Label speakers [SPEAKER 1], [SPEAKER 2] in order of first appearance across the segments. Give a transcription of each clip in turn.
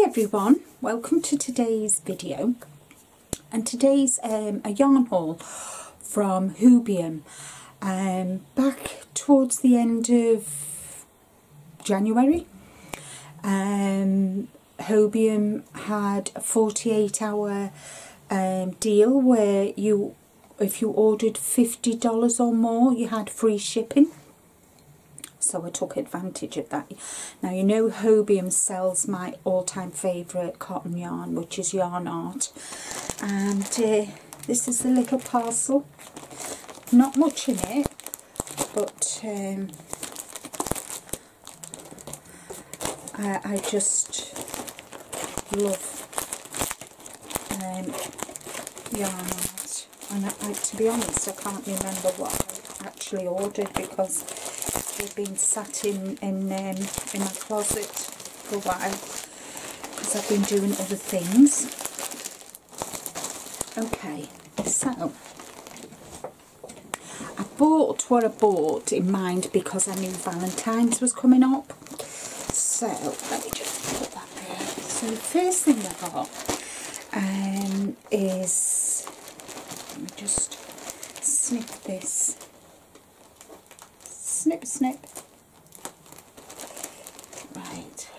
[SPEAKER 1] everyone, welcome to today's video, and today's a yarn haul from Hobium. Back towards the end of January, Hobium had a 48-hour deal where if you ordered $50 or more you had free shipping. So I took advantage of that. Now you know Hobium sells my all-time favourite cotton yarn, which is Yarn Art, and this is the little parcel. Not much in it, but I just love Yarn Art, and to be honest I can't remember what I actually ordered because they've been sat in my closet for a while because I've been doing other things. Okay, so I bought what I bought in mind because I knew Valentine's was coming up. So let me just put that there. So the first thing I got is, let me just snip this. Snip, snip. Right.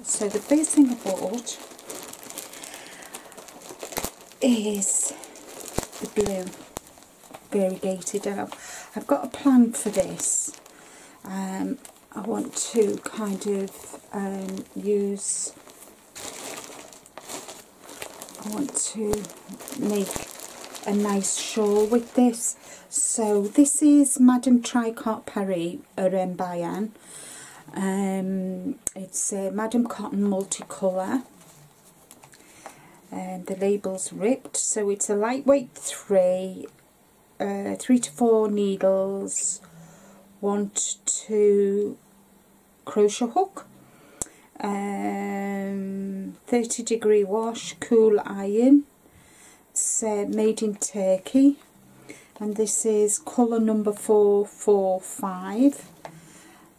[SPEAKER 1] So the first thing I bought is the blue variegated. I've got a plan for this. I want to kind of I want to make a nice shawl with this. So this is Madame Tricot Paris Bayan. It's Madame Cotton Multicolour, and the label's ripped. So it's a lightweight 3 to 4 needles, 1 to 2 crochet hook, 30-degree wash, cool iron. It's made in Turkey, and this is colour number 445,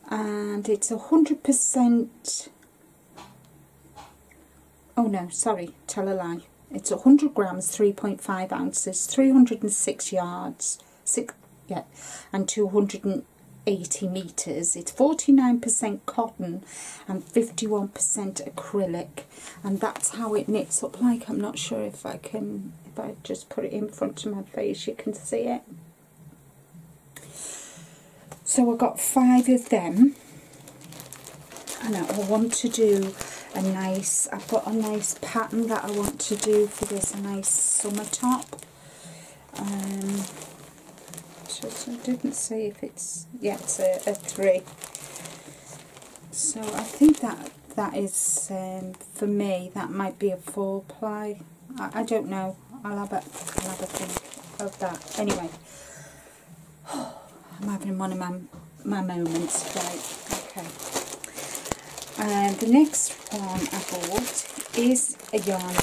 [SPEAKER 1] and it's 100%, oh no, sorry, tell a lie, it's 100 grams, 3.5 ounces, 306 yards, and 280 metres. It's 49% cotton and 51% acrylic, and that's how it knits up like. I'm not sure if I just put it in front of my face you can see it. So I got 5 of them, and I want to do I've got a nice pattern that I want to do for this, a nice summer top. Just, I didn't say if it's, yeah, it's a 3. So I think that is, for me, that might be a 4 ply. I don't know. I'll have a think of that. Anyway, I'm having one of my moments. Right, okay. The next one I bought is a yarn,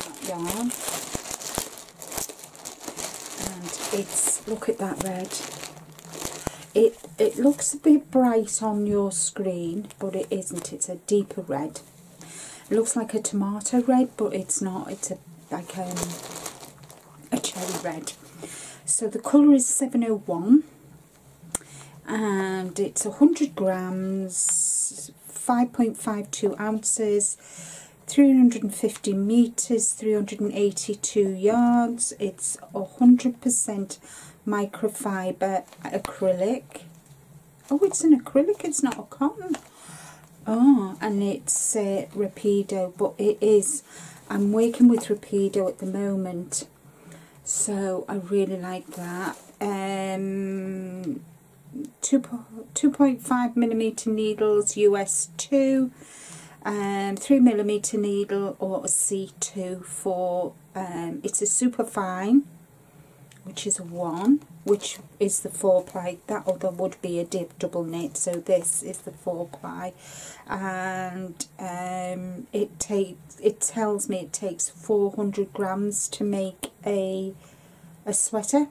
[SPEAKER 1] and it's, look at that red. It looks a bit bright on your screen, but it isn't. It's a deeper red. It looks like a tomato red, but it's not. It's like a cherry red. So the colour is 701, and it's 100 grams, 5.52 ounces, 350 metres, 382 yards. It's 100% microfiber acrylic. Oh, it's an acrylic, it's not a cotton. Oh, and it's Rapido, but it is, I'm working with Rapido at the moment, so I really like that. 2.5mm needles, US 2, 3mm needle, or a C2 for, it's a super fine, which is a 1, which is the 4 ply. That other would be a double knit, so this is the 4 ply, and it tells me it takes 400 grams to make a sweater.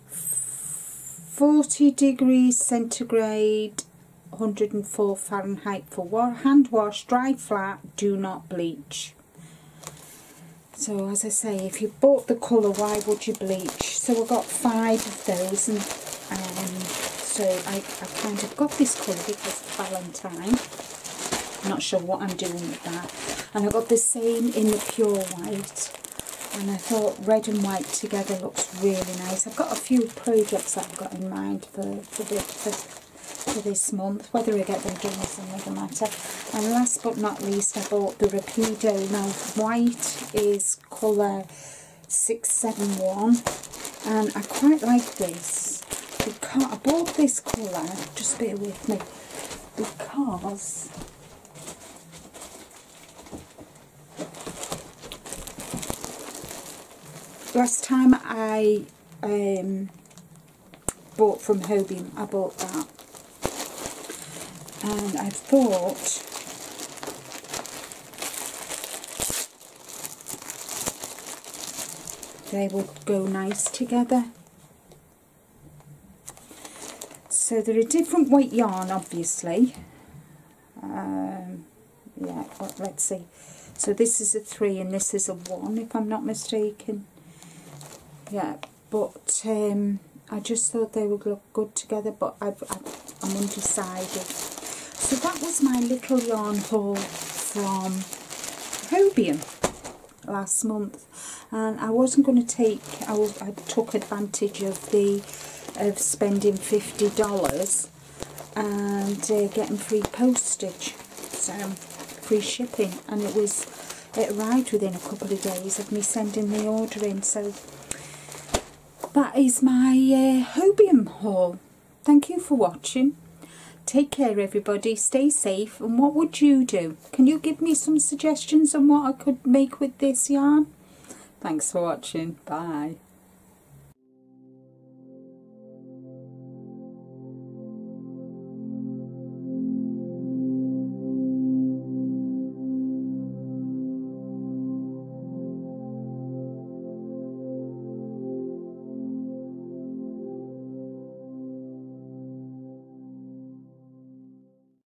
[SPEAKER 1] 40 degrees centigrade 104 Fahrenheit for hand wash, dry flat, do not bleach. So as I say, if you bought the colour, why would you bleach? So I got 5 of those, and so I kind of got this colour because it's Valentine. I'm not sure what I'm doing with that. And I got the same in the pure white, and I thought red and white together looks really nice. I've got a few projects that I've got in mind for this month. Whether I get them done is another matter. And last but not least, I bought the Rapido. Now white is colour 671, and I quite like this because I bought this colour, just bear with me, because last time I bought from Hobium, I bought that, and I thought they would go nice together. So they're a different weight yarn, obviously. Yeah, well, let's see. So this is a 3 and this is a 1, if I'm not mistaken. Yeah, but I just thought they would look good together, but I'm undecided. So that was my little yarn haul from Hobium last month, and I wasn't going to take, I took advantage of spending $50 and getting free postage, so free shipping, and it arrived within a couple of days of me sending the order in. So that is my Hobium haul. Thank you for watching. Take care everybody, stay safe, and what would you do? Can you give me some suggestions on what I could make with this yarn? Thanks for watching, bye.